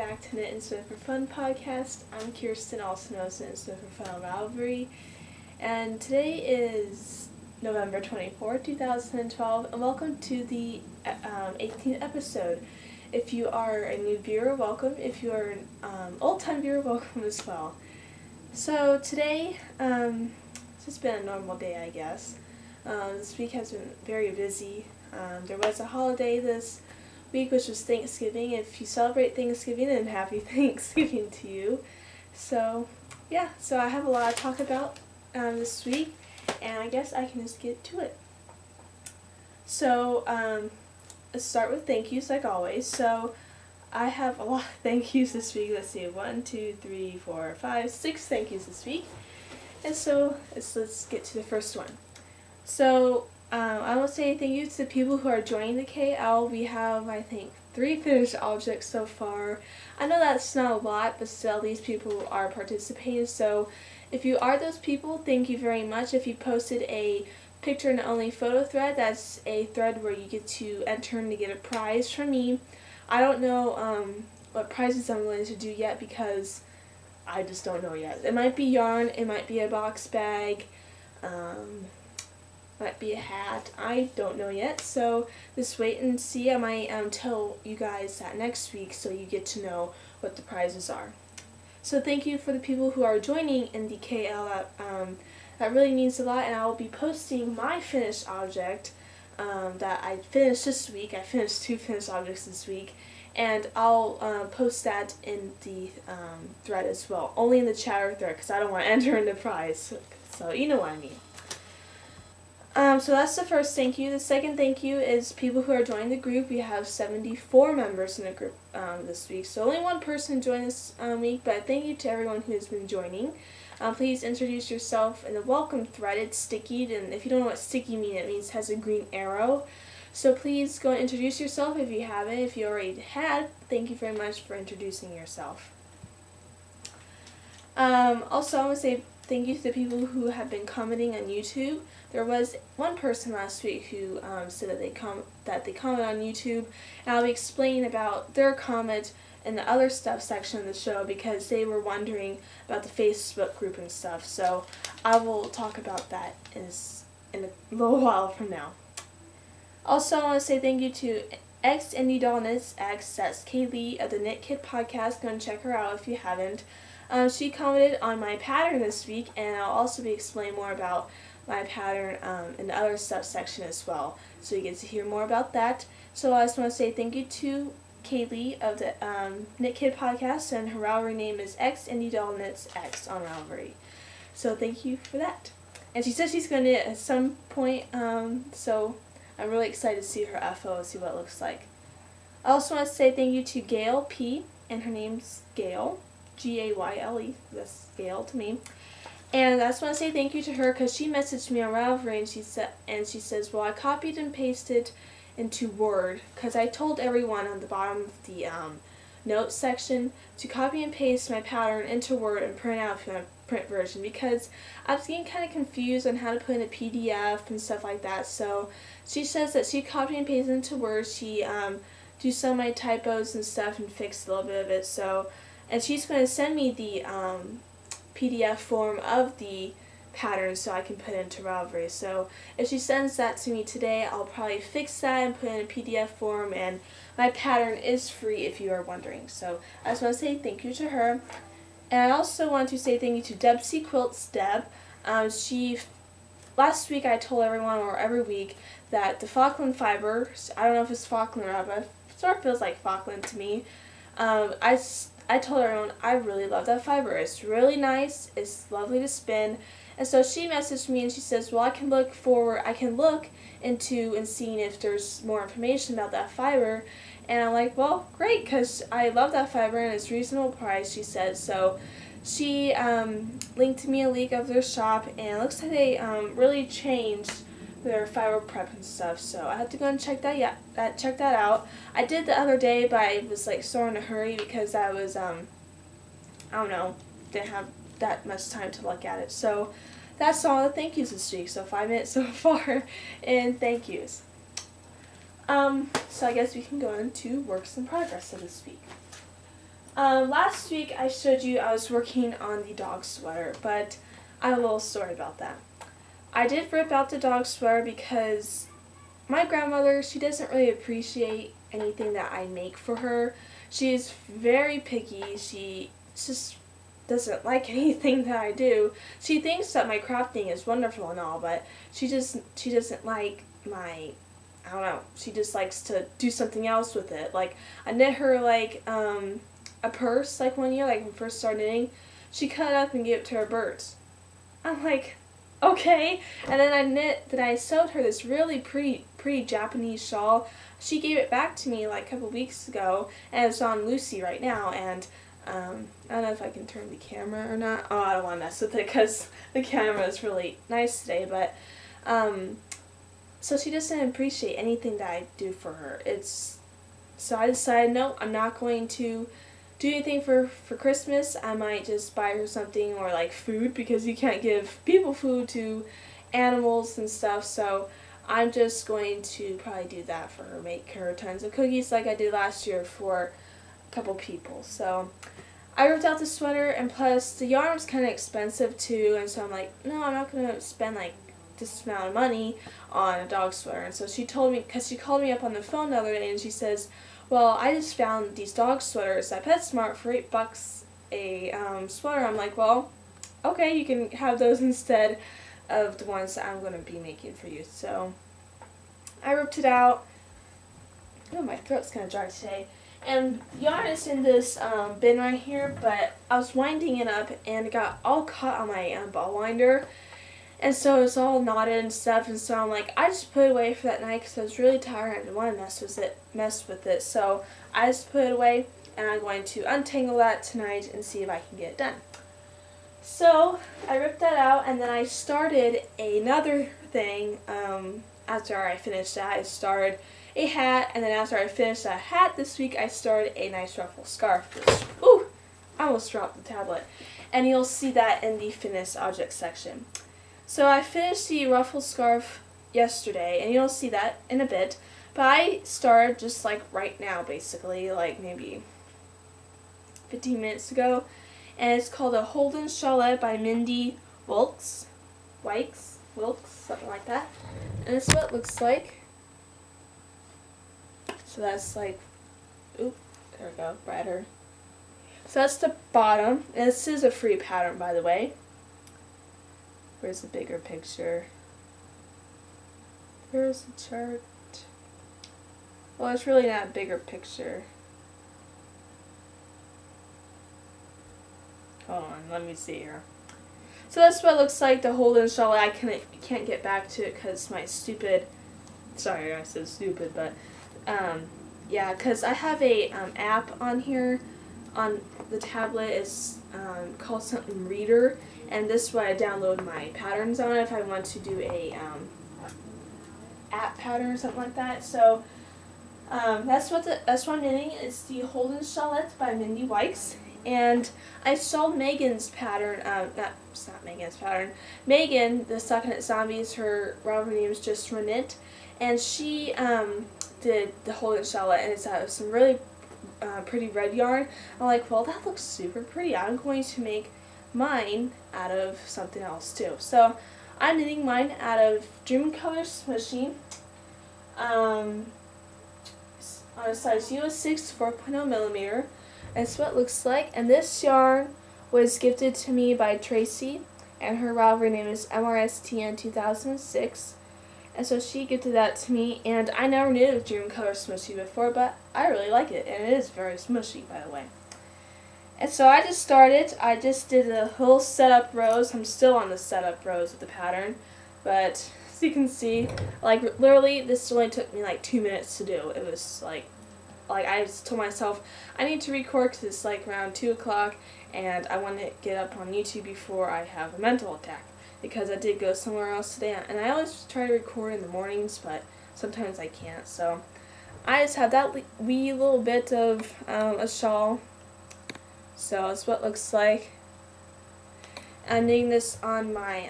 back to Knit and Sew for Fun podcast. I'm Kirsten, also known as Knit and Sew for Fun Ravelry, and today is November 24th, 2012, and welcome to the 18th episode. If you are a new viewer, welcome. If you are an old-time viewer, welcome as well. So today, it's just been a normal day, I guess. This week has been very busy. There was a holiday this week, which was Thanksgiving. If you celebrate Thanksgiving, then happy Thanksgiving to you. So yeah, so I have a lot to talk about this week, and I guess I can just get to it. So let's start with thank yous like always. So I have a lot of thank yous this week. Let's see, 1, 2, 3, 4, 5, 6 thank yous this week. And so let's get to the first one. So I will say thank you to the people who are joining the KL. We have, I think, 3 finished objects so far. I know that's not a lot, but still these people are participating. So if you are those people, thank you very much. If you posted a picture and only photo thread, that's a thread where you get to enter and to get a prize from me. I don't know what prizes I'm willing to do yet because I just don't know yet. It might be yarn, it might be a box bag, might be a hat. I don't know yet, so just wait and see. I might tell you guys that next week so you get to know what the prizes are. So thank you for the people who are joining in the KL. That really means a lot, and I will be posting my finished object that I finished this week. I finished 2 finished objects this week, and I'll post that in the thread as well. Only in the chatter thread because I don't want to enter in the prize. So you know what I mean. So that's the first thank you. The second thank you is people who are joining the group. We have 74 members in the group this week. So only one person joined this week, but thank you to everyone who has been joining. Please introduce yourself in the welcome thread. It's sticky, and if you don't know what sticky means, it means it has a green arrow. So please go and introduce yourself if you haven't. If you already had, thank you very much for introducing yourself. Also, I want to say thank you to the people who have been commenting on YouTube. There was one person last week who said that they comment on YouTube, and I'll be explaining about their comment in the other stuff section of the show because they were wondering about the Facebook group and stuff. So I will talk about that in a little while from now. Also, I want to say thank you to X Indie Doll Knits X. That's Kaylee of the Knit Kid podcast. Go and check her out if you haven't. She commented on my pattern this week, and I'll also be explaining more about my pattern in the other stuff section as well. So you get to hear more about that. So I just want to say thank you to Kaylee of the Knit Kid podcast, and her Ravelry name is X Indie Doll Knits X on Ravelry. So thank you for that. And she said she's going to knit at some point, so I'm really excited to see her FO and see what it looks like. I also want to say thank you to Gail P, and her name's Gail, Gayle. That's Gail to me. And I just want to say thank you to her because she messaged me on Ravelry, and she says, well, I copied and pasted into Word because I told everyone on the bottom of the notes section to copy and paste my pattern into Word and print out if you want a print version because I was getting kind of confused on how to put in a PDF and stuff like that. So she says that she copied and pasted into Word. She do some of my typos and stuff and fixed a little bit of it. So, and she's going to send me the PDF form of the pattern so I can put it into Ravelry. So if she sends that to me today, I'll probably fix that and put it in a PDF form, and my pattern is free if you are wondering. So I just want to say thank you to her. And I also want to say thank you to Debsy Quilts Deb. Last week I told everyone, or every week, that the Falkland fibers, I don't know if it's Falkland or not, but it sort of feels like Falkland to me. I told everyone I really love that fiber. It's really nice. It's lovely to spin. And so she messaged me and she says, well, I can look into and seeing if there's more information about that fiber. And I'm like, well, great, because I love that fiber and it's reasonable price, she said. So she linked to me a link of their shop, and it looks like they really changed their fiber prep and stuff, so I had to go and check that out. I did the other day, but I was like sort of in a hurry because I was I don't know, didn't have that much time to look at it. So that's all the thank yous this week. So 5 minutes so far in thank yous. So I guess we can go into works in progress of this week. Last week I showed you I was working on the dog sweater, but I have a little story about that. I did rip out the dog sweater because my grandmother, she doesn't really appreciate anything that I make for her. She is very picky. She just doesn't like anything that I do. She thinks that my crafting is wonderful and all, but she doesn't like my, I don't know, she just likes to do something else with it. Like, I knit her like a purse like one year, like when I first started knitting. She cut it up and gave it to her birds. I'm like, okay. And then I sewed her this really pretty Japanese shawl. She gave it back to me like a couple weeks ago, and it's on Lucy right now. And I don't know if I can turn the camera or not. Oh, I don't want to mess with it because the camera is really nice today. But so she doesn't appreciate anything that I do for her. So I decided, no, I'm not going to do anything for Christmas. I might just buy her something, or like food, because you can't give people food to animals and stuff. So I'm just going to probably do that for her, make her tons of cookies like I did last year for a couple people. So I ripped out the sweater, and plus the yarn was kind of expensive too, and so I'm like, no, I'm not going to spend like this amount of money on a dog sweater. And so she told me, because she called me up on the phone the other day, and she says, well, I just found these dog sweaters at PetSmart for $8 a sweater. I'm like, well, okay, you can have those instead of the ones that I'm going to be making for you. So I ripped it out. Oh, my throat's kind of dry today. And yarn is in this bin right here, but I was winding it up and it got all caught on my ball winder. And so it's all knotted and stuff, and so I'm like, I just put it away for that night because I was really tired and I didn't want to mess with it. So I just put it away, and I'm going to untangle that tonight and see if I can get it done. So I ripped that out, and then I started another thing. After I finished that, I started a hat, and then after I finished that hat this week, I started a nice ruffle scarf. Ooh, I almost dropped the tablet. And you'll see that in the finished objects section. So I finished the ruffle scarf yesterday, and you'll see that in a bit. But I started just like right now, basically, like maybe 15 minutes ago. And it's called a Holden Shawlette by Mindy Wilkes, something like that. And it's what it looks like. So that's like, oop, there we go, brighter. So that's the bottom. And this is a free pattern, by the way. Where's the bigger picture? Here's the chart. Well, it's really not a bigger picture. Hold on, let me see here. So that's what it looks like, the Holden Shawlette. I can't get back to it because my stupid, sorry I said stupid, but yeah, because I have a app on here on the tablet. It's called something Reader, and this is where I download my patterns on it if I want to do a app pattern or something like that. So that's what I'm knitting. It's the Holden Shawlette by Mindy Wilkes, and I sold Megan's pattern. It's not Megan's pattern. Megan, the Succulent Zombies, her rubber name is just Renit, and she did the Holden Shawlette, and it's out of some really pretty red yarn. I'm like, well, that looks super pretty. I'm going to make mine out of something else too. So I'm knitting mine out of Dream Color Smushy on a size US6 4.0 millimeter. That's what it looks like. And this yarn was gifted to me by Tracy, and her ravelry name is MRSTN 2006. And so she gifted that to me, and I never knitted with Dream Color Smushy before, but I really like it, and it is very smushy, by the way. And so I just started. I just did a little setup rows. I'm still on the setup rows of the pattern, but as you can see, like literally, this only took me like 2 minutes to do. It was like I just told myself I need to record because it's like around 2 o'clock, and I want to get up on YouTube before I have a mental attack, because I did go somewhere else today, and I always try to record in the mornings, but sometimes I can't. So I just have that wee little bit of a shawl. So that's what it looks like. I'm knitting this on my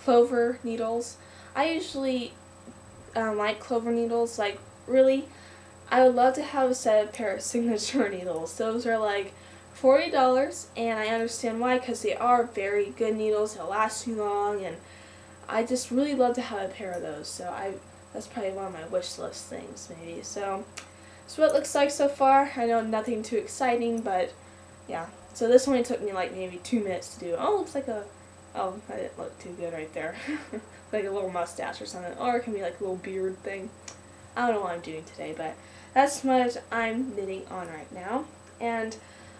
clover needles. I usually like clover needles, like really I would love to have a set of pair of signature needles. Those are like $40, and I understand why, because they are very good needles. They'll last you long, and I just really love to have a pair of those. So that's probably one of my wish list things, maybe. So that's what it looks like so far. I know nothing too exciting, but yeah. So this only took me like maybe 2 minutes to do. Oh, looks like oh, I didn't look too good right there. Like a little mustache or something, or it can be like a little beard thing. I don't know what I'm doing today, but that's what I'm knitting on right now. And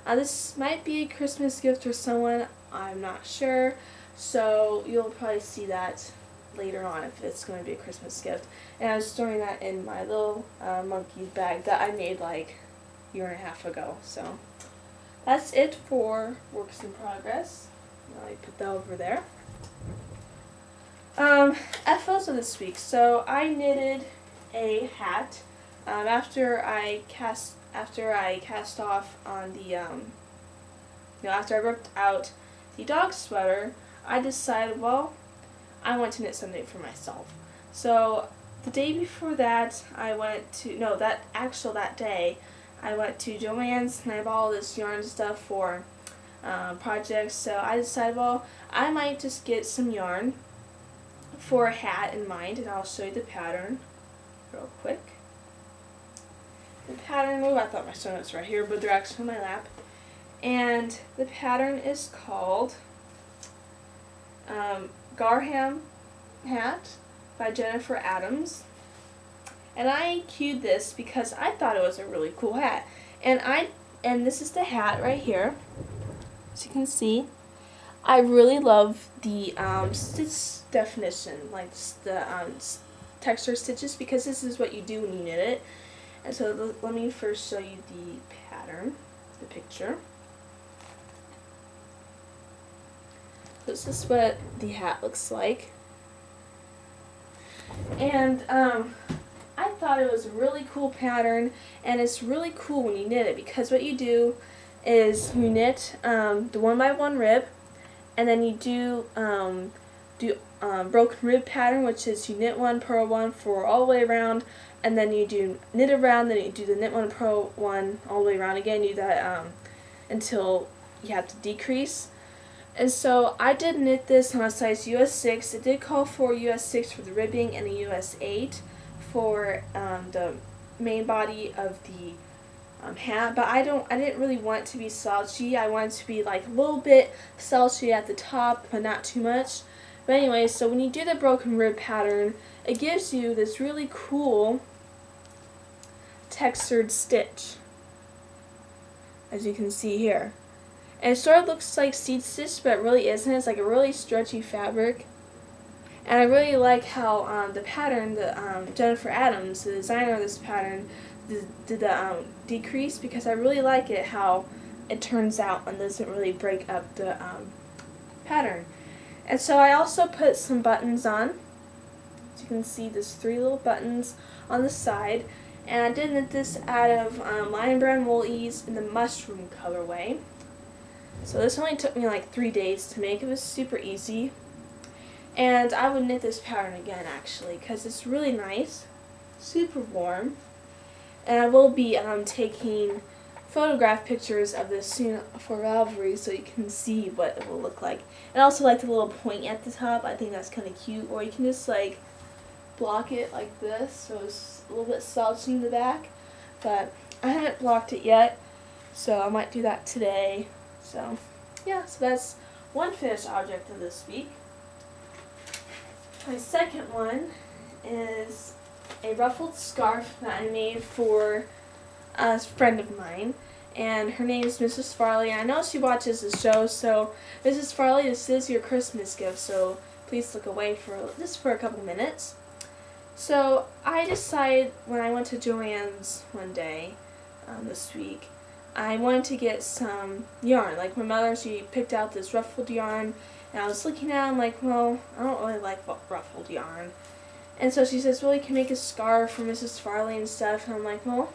this might be a Christmas gift for someone, I'm not sure, so you'll probably see that later on if it's going to be a Christmas gift. And I was storing that in my little monkey bag that I made like a year and a half ago. So that's it for works in progress. I'll put that over there. FOs of this week. So I knitted a hat after I cast off on the after I ripped out the dog sweater. I decided, well, I want to knit something for myself. So the day before that, that day I went to Joann's and I bought all this yarn stuff for projects. So I decided, well, I might just get some yarn for a hat in mind, and I'll show you the pattern real quick. The pattern, I thought my show notes were right here, but they're actually on my lap. And the pattern is called Garham Hat by Jennifer Adams. And I cued this because I thought it was a really cool hat. And this is the hat right here. As you can see, I really love the stitch definition, like the texture stitches, because this is what you do when you knit it. And so let me first show you the pattern, the picture. This is what the hat looks like. And I thought it was a really cool pattern, and it's really cool when you knit it, because what you do is you knit the 1x1 rib, and then you do broken rib pattern, which is you knit 1, purl 1 for all the way around, and then you do knit around, then you do the knit 1, purl 1 all the way around again. You do that until you have to decrease. And so I did knit this on a size US 6. It did call for US 6 for the ribbing and a US 8 for the main body of the hat, but I didn't really want it to be slouchy. I wanted it to be like a little bit slouchy at the top, but not too much. But anyway, so when you do the broken rib pattern, it gives you this really cool textured stitch, as you can see here. And it sort of looks like seed stitch, but it really isn't. It's like a really stretchy fabric. And I really like how the pattern, Jennifer Adams, the designer of this pattern, did the decrease, because I really like it how it turns out and doesn't really break up the pattern. And so I also put some buttons on. As you can see, there's 3 little buttons on the side. And I did knit this out of Lion Brand Wool Ease in the mushroom colorway. So this only took me like 3 days to make. It was super easy. And I would knit this pattern again, actually, because it's really nice, super warm. And I will be taking photograph pictures of this soon for Ravelry, so you can see what it will look like. And I also like the little point at the top. I think that's kind of cute. Or you can just like block it like this, so it's a little bit slouchy in the back. But I haven't blocked it yet, so I might do that today. So yeah, so that's one finished object of this week. My second one is a ruffled scarf that I made for a friend of mine, and her name is Mrs. Farley. I know she watches the show, so Mrs. Farley, this is your Christmas gift, so please look away for just for a couple minutes. So I decided when I went to Joann's one day this week, I wanted to get some yarn. Like my mother, she picked out this ruffled yarn, and I was looking at it, I'm like, well, I don't really like ruffled yarn. And so she says, well, you can make a scarf for Mrs. Farley and stuff. And I'm like, well,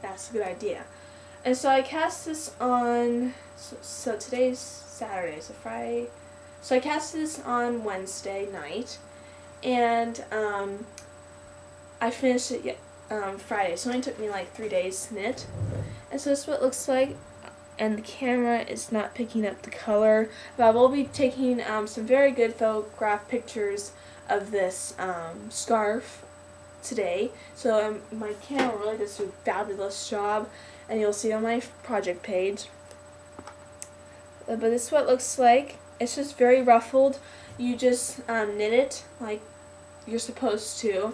that's a good idea. And so I cast this on, so today's Saturday, so Friday. So I cast this on Wednesday night. And I finished it Friday, so it only took me like 3 days to knit. And so this is what it looks like, and the camera is not picking up the color, but I will be taking some very good photograph pictures of this scarf today. So my camera really does a fabulous job, and you'll see on my project page. But this is what it looks like. It's just very ruffled. You just knit it like you're supposed to.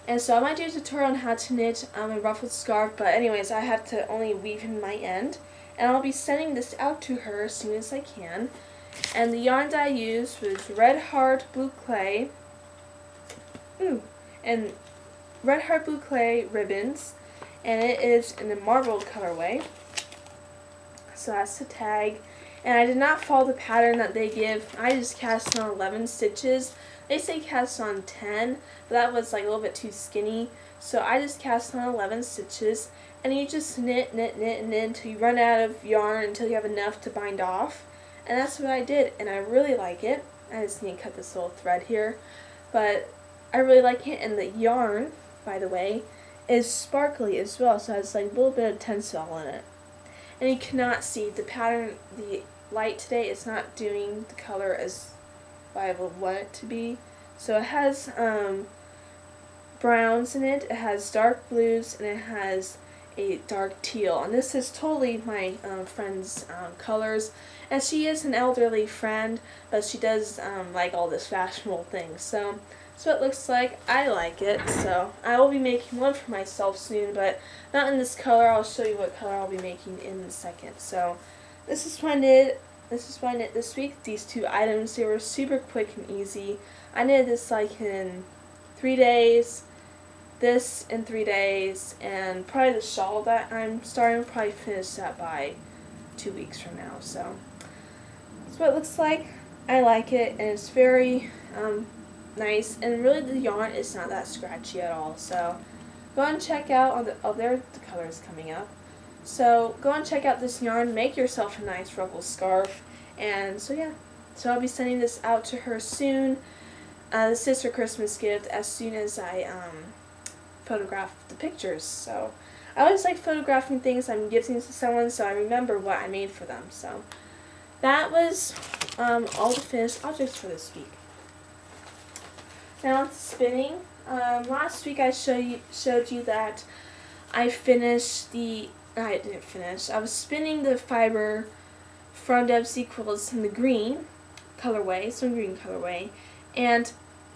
And so I might do a tutorial on how to knit a ruffled scarf, but anyways, I have to only weave in my end. And I'll be sending this out to her as soon as I can. And the yarn that I used was Red Heart Blue Clay. And Red Heart Blue Clay ribbons. And it is in the marbled colorway. So that's the tag. And I did not follow the pattern that they give. I just cast on 11 stitches. They say cast on 10, but that was like a little bit too skinny. So I just cast on 11 stitches, and you just knit, knit, knit, and knit until you run out of yarn, until you have enough to bind off. And that's what I did, and I really like it. I just need to cut this little thread here. But I really like it, and the yarn, by the way, is sparkly as well, so it has like a little bit of tencel in it. And you cannot see the pattern, the light today is not doing the color as I would want it to be. So it has browns in it, it has dark blues, and it has a dark teal. And this is totally my friend's colors. And she is an elderly friend, but she does like all this fashionable things. So that's what it looks like. I like it. So I will be making one for myself soon, but not in this color. I'll show you what color I'll be making in a second. So this is what I did. This is what I knit this week. These two items, they were super quick and easy. I knitted this like in 3 days, this in 3 days, and probably the shawl that I'm starting to probably finish that by 2 weeks from now. So that's what it looks like. I like it, and it's very nice, and really the yarn is not that scratchy at all. So go and check out there the colors coming up. So go and check out this yarn, make yourself a nice ruffled scarf, and so yeah. So I'll be sending this out to her soon. This is her Christmas gift as soon as I photograph the pictures. So I always like photographing things I'm gifting to someone, so I remember what I made for them. So that was all the finished objects for this week. Now on to spinning. Last week I showed you that I didn't finish. I was spinning the fiber from Debsey Quilts in the green colorway, and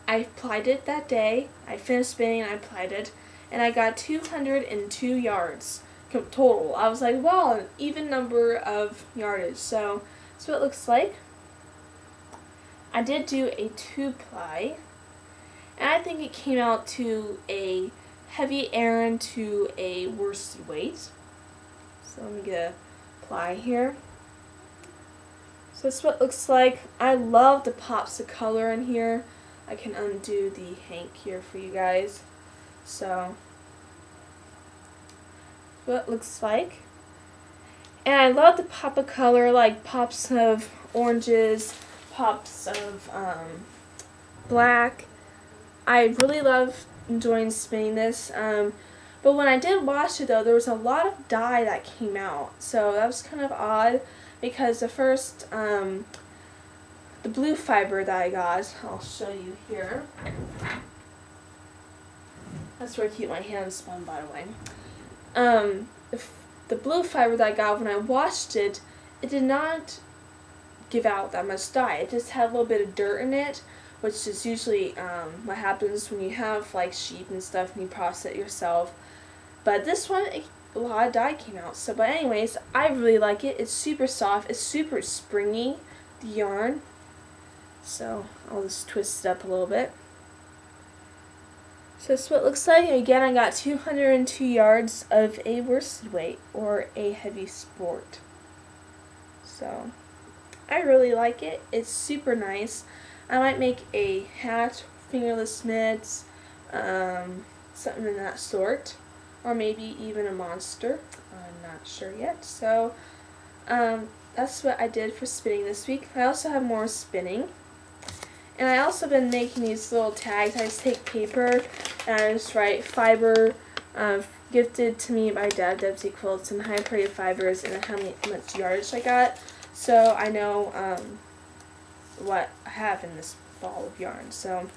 I applied it that day. I finished spinning and I applied it, and I got 202 yards total. I was like, wow, an even number of yardage. So that's what it looks like. I did do a 2-ply, and I think it came out to a heavy Aran to a worsted weight. So let me get a ply here. So that's what it looks like. I love the pops of color in here. I can undo the hank here for you guys. So what it looks like. And I love the pop of color, like pops of oranges, pops of black. I really love enjoying spinning this. But when I did wash it though, there was a lot of dye that came out. So that was kind of odd because the first, the blue fiber that I got, I'll show you here. That's where I keep my hands spun, by the way. The blue fiber that I got, when I washed it, it did not give out that much dye. It just had a little bit of dirt in it, which is usually what happens when you have like sheep and stuff and you process it yourself. But this one, a lot of dye came out. So, but anyways, I really like it. It's super soft. It's super springy, the yarn. So I'll just twist it up a little bit. So that's what it looks like. Again, I got 202 yards of a worsted weight or a heavy sport. So I really like it. It's super nice. I might make a hat, fingerless mitts, something in that sort, or maybe even a monster. I'm not sure yet. So that's what I did for spinning this week. I also have more spinning. And I also been making these little tags. I just take paper and I just write fiber gifted to me by Deb, Debsy Quilts, and high priority fibers, and how much yardage I got, so I know what I have in this ball of yarn. So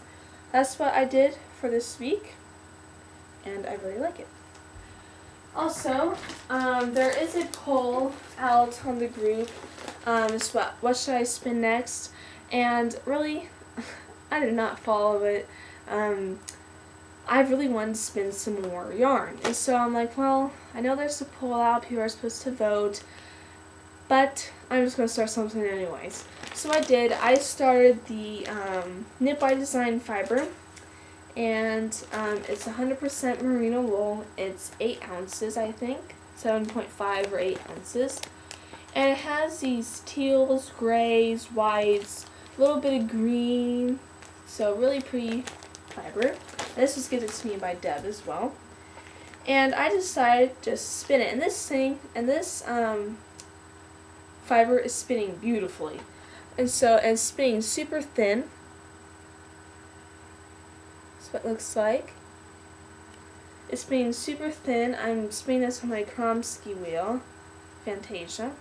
that's what I did for this week, and I really like it. Also, there is a poll out on the group. It's what should I spin next? And really, I did not follow it. I really wanted to spin some more yarn, and so I'm like, well, I know there's a poll out. People are supposed to vote, but I'm just gonna start something anyways. So I did. I started the Knit by Design fiber. And it's 100% merino wool. It's 8 ounces, I think, 7.5 or 8 ounces. And it has these teals, grays, whites, a little bit of green. So really pretty fiber. This was given to me by Deb as well. And I decided to just spin it. And this fiber is spinning beautifully. And so it's spinning super thin. What it looks like. It's being super thin. I'm spinning this on my Kromsky wheel, Fantasia,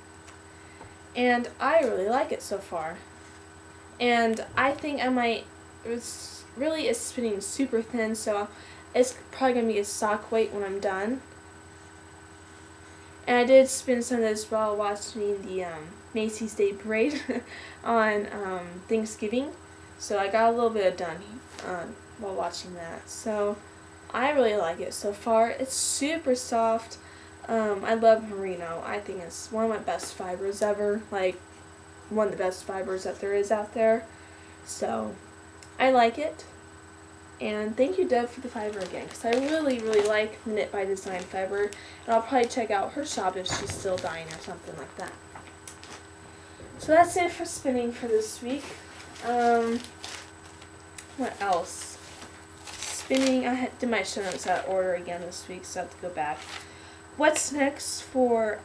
and I really like it so far. And I think I might. It's spinning super thin, so it's probably gonna be a sock weight when I'm done. And I did spin some of this while watching the Macy's Day Parade on Thanksgiving, so I got a little bit done while watching that. So I really like it so far. It's super soft. I love merino. I think it's one of my best fibers ever, like one of the best fibers that there is out there. So I like it. And thank you, Deb, for the fiber again, because I really, really like Knit by Design fiber. And I'll probably check out her shop if she's still dying or something like that. So that's it for spinning for this week. What else? Spinning, I did my show notes out of order again this week, so I have to go back. What's next for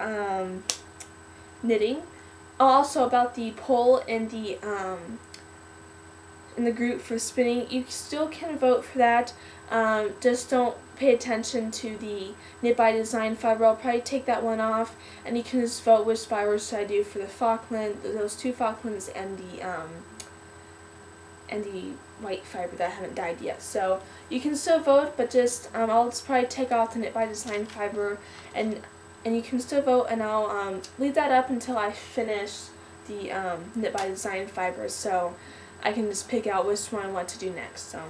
knitting? Also about the poll in the group for spinning, you still can vote for that. Just don't pay attention to the Knit by Design fiber. I'll probably take that one off, and you can just vote which fibers should I do for the Falkland, those 2 Falklands, and the white fiber that haven't dyed yet. So you can still vote, but just I'll just probably take off the Knit by Design fiber, and you can still vote, and I'll leave that up until I finish the Knit by Design fiber, so I can just pick out which one I want to do next. So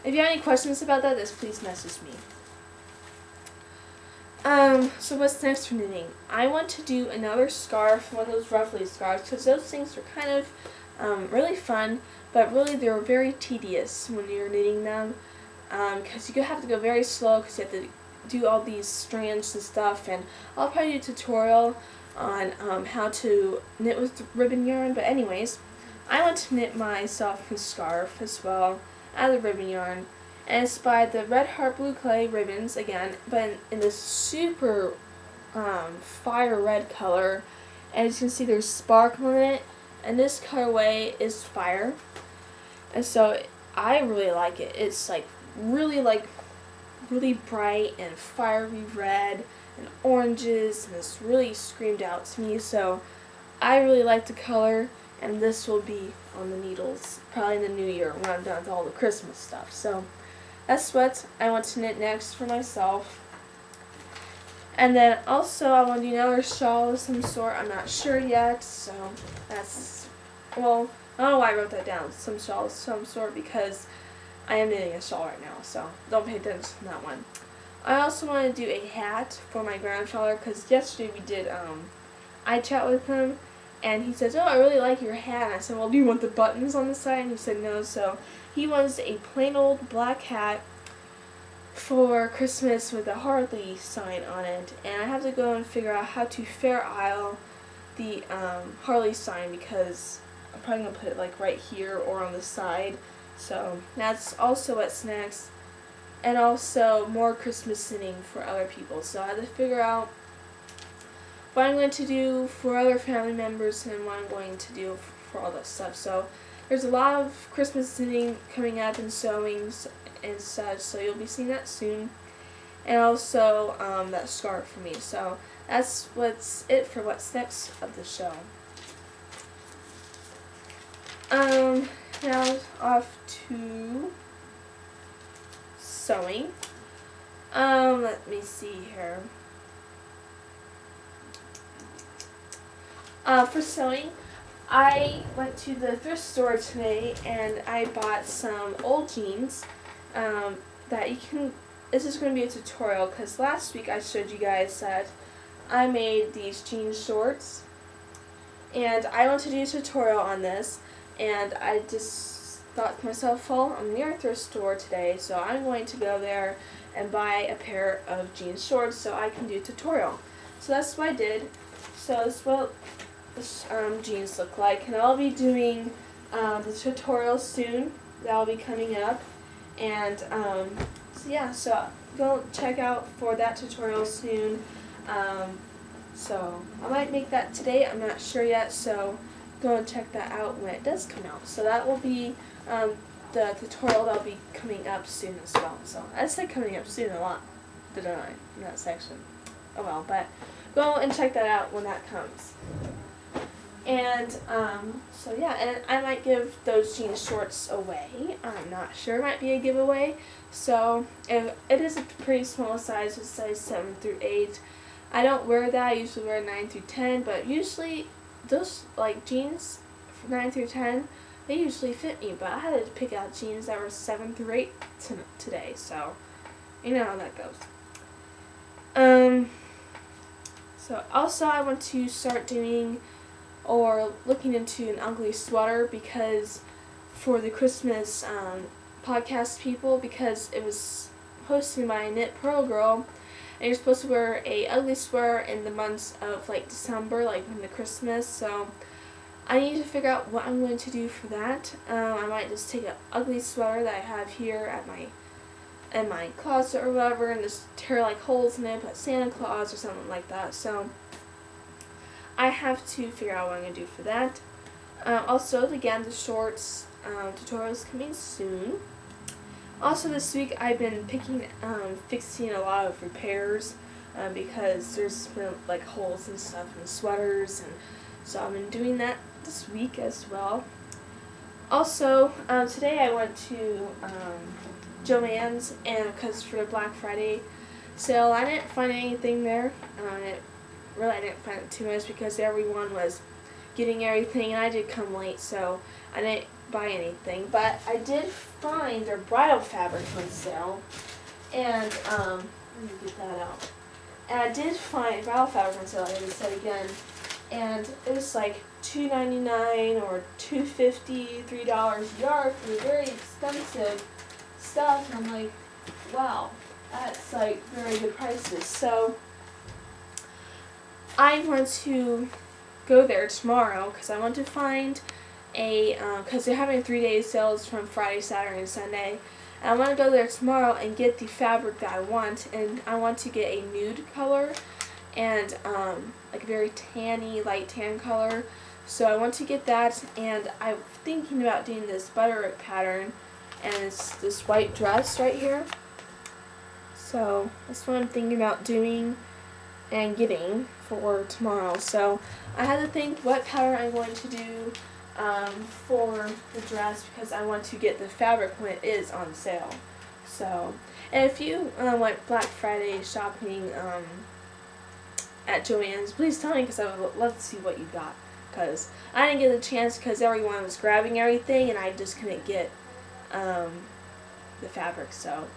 if you have any questions about that, just please message me. So what's next for knitting? I want to do another scarf, one of those ruffly scarves, because those things are kind of really fun, but really they're very tedious when you're knitting them, because you have to go very slow because you have to do all these strands and stuff, and I'll probably do a tutorial on how to knit with ribbon yarn. But anyways, I want to knit myself a scarf as well out of the ribbon yarn, and it's by the Red Heart Blue Clay ribbons again, but in this super fire red color, and as you can see there's sparkle in it, and this colorway is fire, and so I really like it. It's really bright and fiery red and oranges, and it's really screamed out to me, so I really like the color, and this will be on the needles probably in the new year when I'm done with all the Christmas stuff. So that's what I want to knit next for myself. And then also I want to do another shawl of some sort. I'm not sure yet, so that's, well, I don't know why I wrote that down, some shawl of some sort, because I am knitting a shawl right now, so don't pay attention to that one. I also want to do a hat for my grandfather, because yesterday we did eye chat with him, and he says, "Oh, I really like your hat." And I said, "Well, do you want the buttons on the side?" And he said no, so he wants a plain old black hat for Christmas with a Harley sign on it, and I have to go and figure out how to Fair Isle the Harley sign, because I'm probably going to put it right here or on the side. So that's also what's next, and also more Christmas knitting for other people. So I have to figure out what I'm going to do for other family members and what I'm going to do for all that stuff. So there's a lot of Christmas knitting coming up and sewings and such, so you'll be seeing that soon. and also that scarf for me. So that's what's it for what's next of the show. Now off to sewing. Let me see here. For sewing, I went to the thrift store today and I bought some old jeans that you can, this is going to be a tutorial because last week I showed you guys that I made these jean shorts and I want to do a tutorial on this, and I just thought to myself, well, I'm near a thrift store today, so I'm going to go there and buy a pair of jean shorts so I can do a tutorial. So that's what I did. So this is what jeans look like, and I'll be doing the tutorial soon. That'll be coming up, and so yeah, so go check out for that tutorial soon. So I might make that today, I'm not sure yet, so go and check that out when it does come out. So that will be the tutorial that'll be coming up soon as well. So I said coming up soon a lot, didn't I, in that section? Oh well, but go and check that out when that comes. And so yeah, and I might give those jean shorts away. I'm not sure, it might be a giveaway. So if it is a pretty small size, it's size 7 through 8. I don't wear that, I usually wear 9 through 10, but usually those like jeans from 9 through 10, they usually fit me, but I had to pick out jeans that were 7 through 8 today, so you know how that goes. So also I want to start doing or looking into an ugly sweater because for the Christmas podcast people, because it was hosted by Knit Pearl Girl, and you're supposed to wear a ugly sweater in the months of like December, like when the Christmas. So I need to figure out what I'm going to do for that. I might just take an ugly sweater that I have here at in my closet or whatever, and just tear like holes in it, put Santa Claus or something like that. So I have to figure out what I'm going to do for that. Also, again, the shorts tutorial is coming soon. Also this week I've been fixing a lot of repairs because there's been like holes and stuff in sweaters, and so I've been doing that this week as well. Also, today I went to Joann's, and because for the Black Friday sale, I didn't find anything there. I didn't find it too much because everyone was getting everything, and I did come late, so I didn't buy anything. But I did find their bridal fabric on sale, and let me get that out. And I did find bridal fabric on sale, like I said again, and it was like $2.99 or $2.50, $3 a yard for very expensive stuff, and I'm like, wow, that's like very good prices. So I want to go there tomorrow because I want to find because they're having 3-day sales from Friday, Saturday, and Sunday. And I want to go there tomorrow and get the fabric that I want, and I want to get a nude color and like a very tanny, light tan color. So I want to get that, and I'm thinking about doing this butterick pattern, and it's this white dress right here. So that's what I'm thinking about doing and getting for tomorrow. So I had to think what pattern I'm going to do for the dress because I want to get the fabric when it is on sale. So, and if you went Black Friday shopping at Joann's, please tell me because I would love to see what you got, because I didn't get a chance because everyone was grabbing everything and I just couldn't get the fabric. So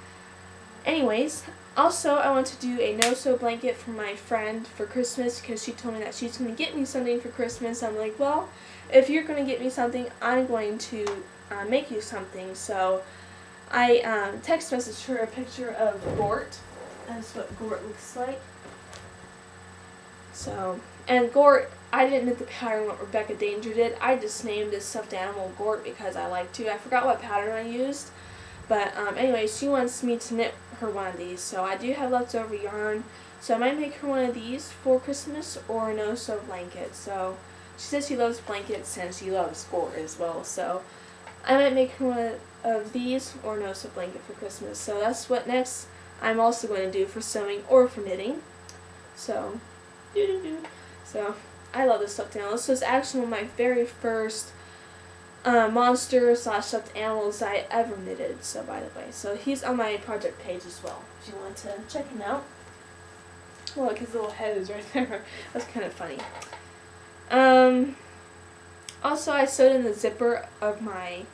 anyways, also I want to do a no-sew blanket for my friend for Christmas because she told me that she's going to get me something for Christmas. I'm like, well, if you're going to get me something, I'm going to make you something. So I text messaged her a picture of Gort. That's what Gort looks like. So, and Gort, I didn't knit the pattern what Rebecca Danger did. I just named this stuffed animal Gort because I like to. I forgot what pattern I used. But anyway, she wants me to knit her one of these. So I do have leftover yarn. So I might make her one of these for Christmas or a no-sew blanket. So she says she loves blankets and she loves Gort as well. So I might make her one of these or no-sew blanket for Christmas. So that's what next I'm also going to do for sewing or for knitting. So, so I love this stuffed animal. This was actually one of my very first monster / stuffed animals I ever knitted. So by the way, so he's on my project page as well if you want to check him out. Look, his little head is right there. That's kind of funny. Also, I sewed in the zipper of my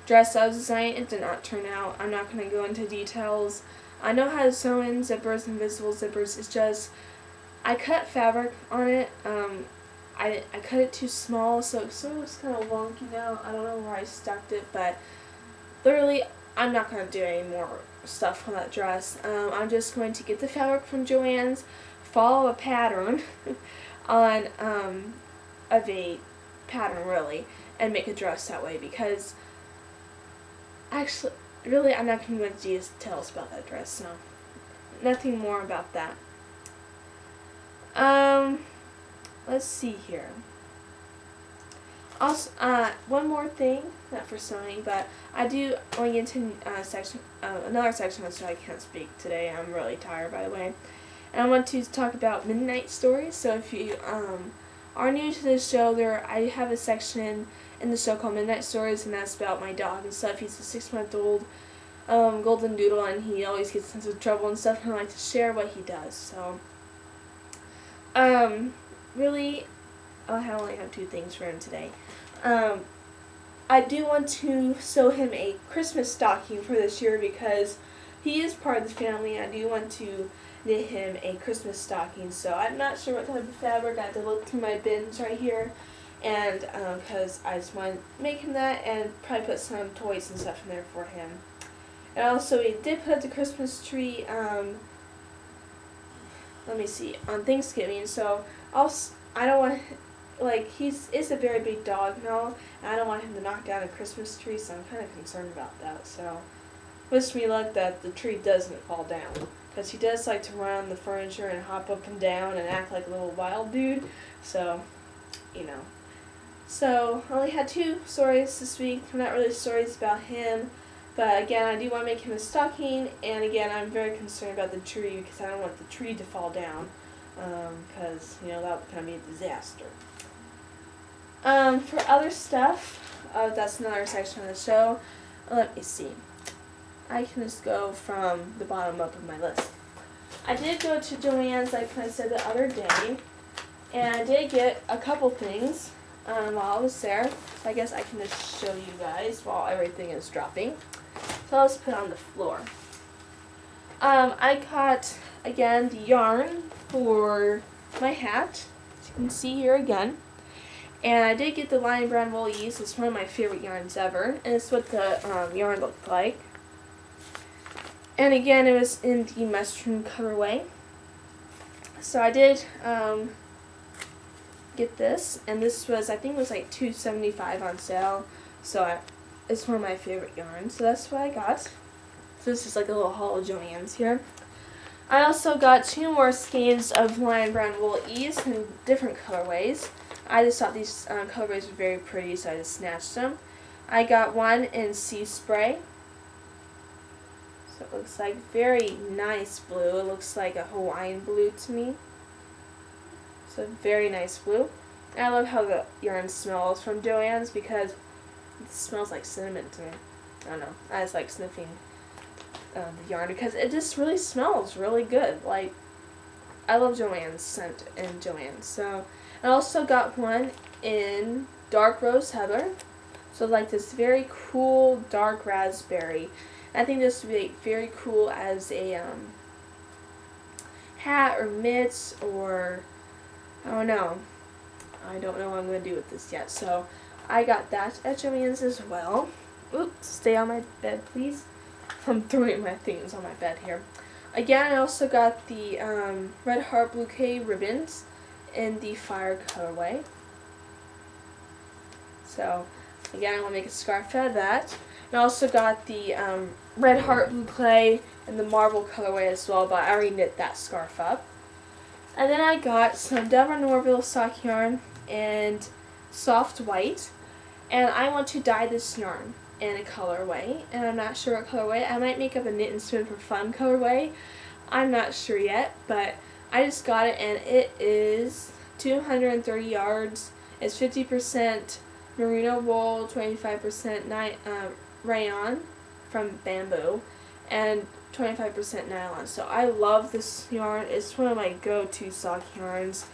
dress I was designing. It did not turn out. I'm not going to go into details. I know how to sew in zippers, invisible zippers. It's just I cut fabric on it. I cut it too small, so it sort of looks kind of wonky now. I don't know where I stuck it, but literally, I'm not going to do any more stuff on that dress. I'm just going to get the fabric from Joann's, follow a pattern on of a pattern really, and make a dress that way, because actually, really, I'm not going to go into details about that dress. No, nothing more about that. Let's see here. Also, one more thing, not for sewing, but I do want to get into another section of the show. I can't speak today. I'm really tired, by the way. And I want to talk about midnight stories. So if you are new to this show, I have a section in the show called Midnight Stories, and that's about my dog and stuff. He's a 6-month-old golden doodle, and he always gets into trouble and stuff, and I like to share what he does. So, really, I only have 2 things for him today. I do want to sew him a Christmas stocking for this year because he is part of the family. I do want to knit him a Christmas stocking. So I'm not sure what type of fabric. I have to look through my bins right here, and because I just want to make him that and probably put some toys and stuff in there for him. And also, we did put up the Christmas tree. Let me see, on Thanksgiving. So I don't want, like, it's a very big dog now, and I don't want him to knock down a Christmas tree, so I'm kind of concerned about that. So wish me luck that the tree doesn't fall down, because he does like to run on the furniture and hop up and down and act like a little wild dude. So, you know. So I only had 2 stories this week. Not really stories about him, but again, I do want to make him a stocking, and again, I'm very concerned about the tree because I don't want the tree to fall down, because, you know, that would kind of be a disaster. For other stuff, that's another section of the show. Let me see. I can just go from the bottom up of my list. I did go to Joann's, like I said the other day, and I did get a couple things while I was there. So I guess I can just show you guys while everything is dropping. So let's put it on the floor. I got, again, the yarn for my hat, as you can see here again. And I did get the Lion Brand Wool Ease. It's one of my favorite yarns ever, and it's what the yarn looked like. And again, it was in the mushroom colorway. So I did get this, and this was, I think it was like $2.75 on sale. So it's one of my favorite yarns. So that's what I got. So this is like a little haul of Joann's here. I also got 2 more skeins of Lion Brand Wool Ease in different colorways. I just thought these colorways were very pretty, so I just snatched them. I got one in Sea Spray. So it looks like very nice blue. It looks like a Hawaiian blue to me. So very nice blue. And I love how the yarn smells from Joann's because it smells like cinnamon to me. I don't know. I just like sniffing the yarn because it just really smells really good. Like, I love Joann's scent in Joann's. So I also got one in Dark Rose Heather. So like this very cool dark raspberry. I think this would be very cool as a hat or mitts, or I don't know. I don't know what I'm going to do with this yet. So I got that at Joann's as well. Oops, stay on my bed, please. I'm throwing my things on my bed here. Again, I also got the Red Heart Bouquet ribbons in the Fire colorway. So again, I want to make a scarf out of that. And I also got the Red Heart Bouquet in the Marble colorway as well, but I already knit that scarf up. And then I got some Delmer Norville sock yarn and soft white, and I want to dye this yarn in a colorway, and I'm not sure what colorway. I might make up a knit and spin for fun colorway. I'm not sure yet, but I just got it, and it is 230 yards. It's 50% merino wool, 25% rayon from bamboo, and 25% nylon. So I love this yarn. It's one of my go-to sock yarns,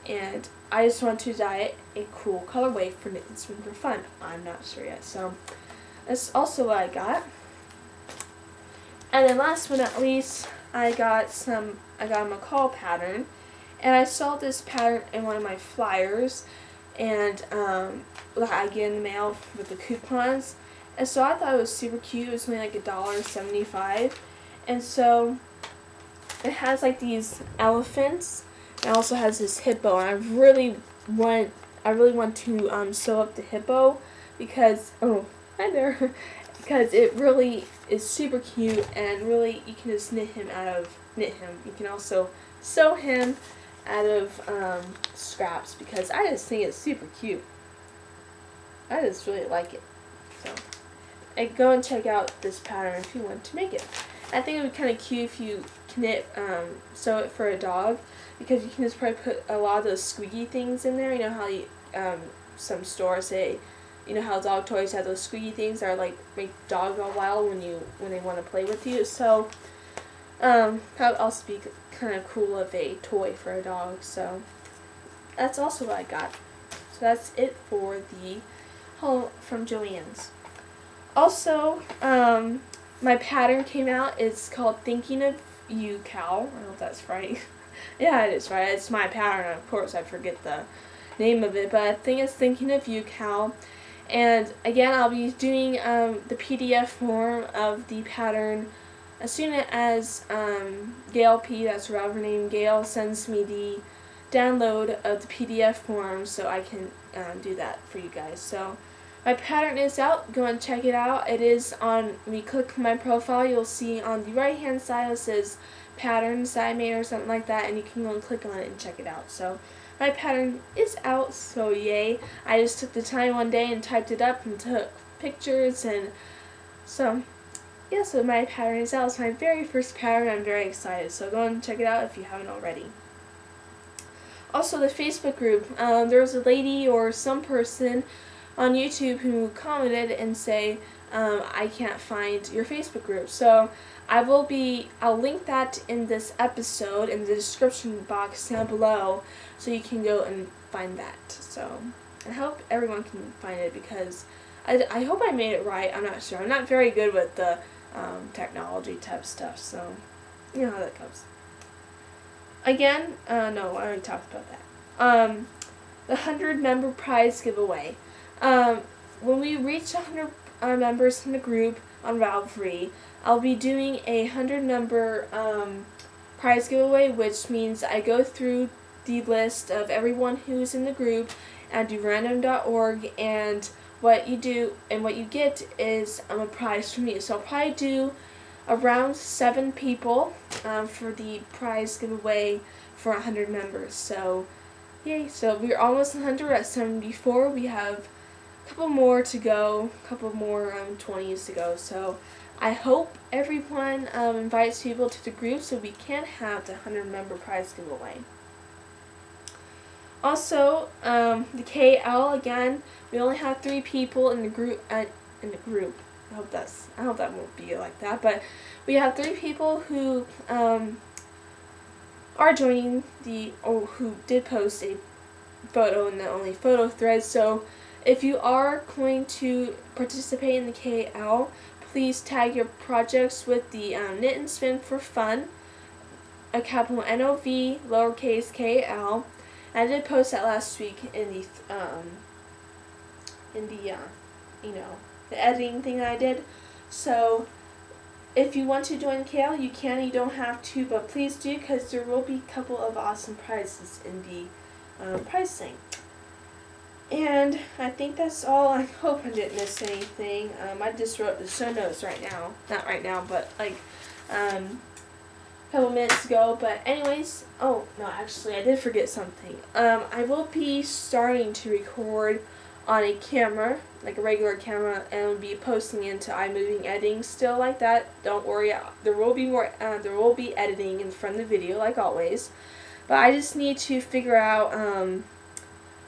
and I just want to dye it a cool colorway for Knit and Spin for Fun. I'm not sure yet, so that's also what I got. And then last but not least, I got a McCall pattern, and I saw this pattern in one of my flyers, and I get in the mail with the coupons, and so I thought it was super cute. It was only like $1.75, and so it has like these elephants. It also has this hippo, and I really want to sew up the hippo because hi there, because it really is super cute, and really you can just knit him. You can also sew him out of scraps, because I just think it's super cute. I just really like it. So go and check out this pattern if you want to make it. I think it would be kind of cute if you sew it for a dog, because you can just probably put a lot of those squeaky things in there. You know how some stores say, you know how dog toys have those squeaky things that are like make dog go wild when they want to play with you. So that would also be kind of cool of a toy for a dog. So that's also what I got. So that's it for the haul from Joann's. Also, my pattern came out. It's called Thinking of You, Cal. I hope that's right. Yeah, it is right. It's my pattern. Of course, I forget the name of it, but I think it's Thinking of You, Cal. And again, I'll be doing the PDF form of the pattern as soon as Gail P, that's her name, Gail, sends me the download of the PDF form, so I can do that for you guys. So my pattern is out. Go and check it out. It is on, when you click my profile, you'll see on the right hand side it says patterns that I made or something like that, and you can go and click on it and check it out. So my pattern is out, so yay. I just took the time one day and typed it up and took pictures, and so yeah, so my pattern is out. It's my very first pattern. I'm very excited, so go and check it out if you haven't already. Also, the Facebook group, there was a lady or some person on YouTube who commented and say, I can't find your Facebook group. So I'll link that in this episode in the description box down below, so you can go and find that. So I hope everyone can find it, because I hope I made it right. I'm not sure. I'm not very good with the technology type stuff, so you know how that goes. Again, no, I already talked about that. The 100 member prize giveaway. When we reach 100 members in the group on Ravelry, I'll be doing a 100 member prize giveaway, which means I go through the list of everyone who's in the group and do random.org, and what you do and what you get is a prize from me. So I'll probably do around 7 people for the prize giveaway for 100 members. So yay, so we're almost 100 at 74. We have a couple more to go, a couple more 20s to go. So I hope everyone invites people to the group so we can have the 100 member prize giveaway. Also, the KL, again, we only have 3 people in the group. I hope that won't be like that, but we have 3 people who are joining who did post a photo in the only photo thread. So if you are going to participate in the KL, please tag your projects with the Knit and Spin for Fun, a capital NOV, lowercase KL. I did post that last week in the the editing thing that I did. So if you want to join KL, you can. You don't have to, but please do, because there will be a couple of awesome prizes in the prize thing. And I think that's all. I hope I didn't miss anything. I just wrote the show notes right now. Not right now, but like a couple minutes ago. But anyways, oh no, actually I did forget something. I will be starting to record on a camera, like a regular camera, and will be posting into iMovie editing still like that. Don't worry, there will be editing in front of the video like always. But I just need to figure out on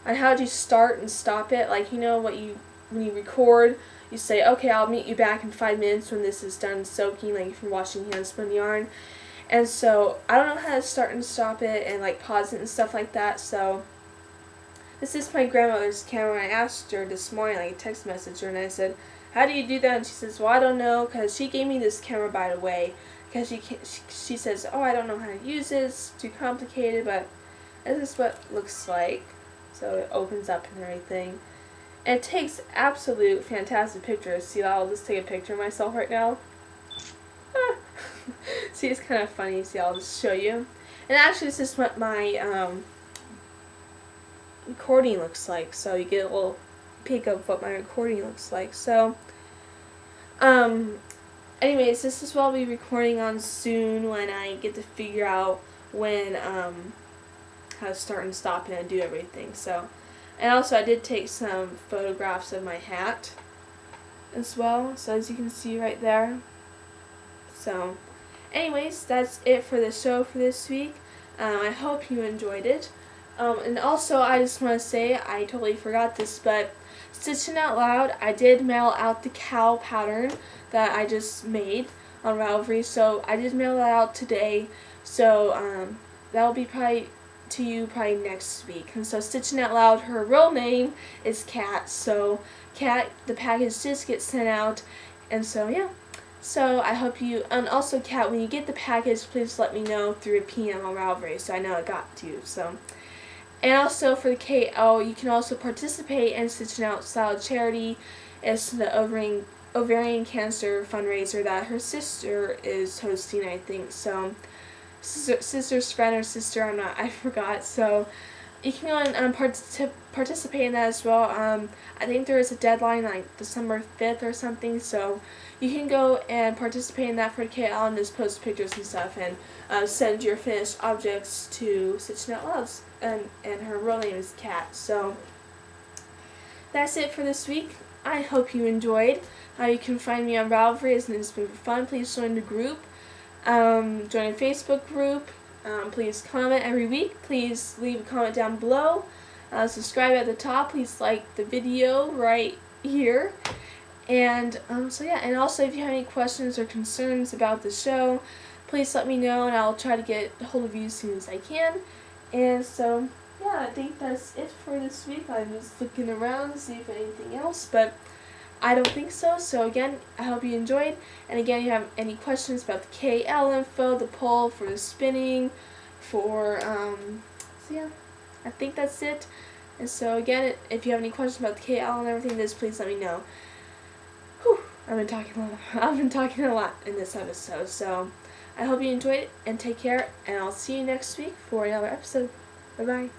how to start and stop it. Like, you know what, when you record, you say, okay, I'll meet you back in 5 minutes when this is done soaking, like if you're washing handspun yarn. And so I don't know how to start and stop it and like pause it and stuff like that. So this is my grandmother's camera. I asked her this morning, like a text message her, and I said, how do you do that? And she says, well, I don't know, because she gave me this camera, by the way, because she says, oh, I don't know how to use it, it's too complicated, but this is what it looks like. So it opens up and everything. And it takes absolute fantastic pictures. See, I'll just take a picture of myself right now. See, it's kind of funny. See, I'll just show you. And actually, this is what my recording looks like. So you get a little peek of what my recording looks like. So, anyways, this is what I'll be recording on soon when I get to figure out when, how to start and stop it and do everything. So, and also I did take some photographs of my hat as well. So as you can see right there. So, anyways, that's it for the show for this week. I hope you enjoyed it. And also, I just want to say, I totally forgot this, but Stitching Out Loud, I did mail out the cow pattern that I just made on Ravelry. So I did mail that out today. So that will be probably to you probably next week. And so Stitching Out Loud, her real name is Kat. So Kat, the package just gets sent out. And so yeah. So I hope you, and also Kat, when you get the package, please let me know through a PM on Ravelry so I know it got to you. So, and also for the KO, you can also participate in Stitching Out Loud charity. It's the ovarian cancer fundraiser that her sister is hosting, I think. So, sister's friend or sister, I forgot. So, you can go and participate in that as well. I think there is a deadline like December 5th or something, so you can go and participate in that for KL and just post pictures and stuff and send your finished objects to Stitching Out Loud. And her real name is Kat. So that's it for this week. I hope you enjoyed. You can find me on Ravelry. It's been fun. Please join the group. Join a Facebook group. Please comment every week. Please leave a comment down below. Subscribe at the top. Please like the video right here. And so yeah, and also if you have any questions or concerns about the show, please let me know and I'll try to get a hold of you as soon as I can. And so yeah, I think that's it for this week. I'm just looking around to see if anything else, but I don't think so. So again, I hope you enjoyed. And again, if you have any questions about the KL info, the poll for the spinning, for so yeah, I think that's it. And so again, if you have any questions about the KL and everything, just please let me know. Whew, I've been talking a lot in this episode. So I hope you enjoyed it and take care. And I'll see you next week for another episode. Bye bye.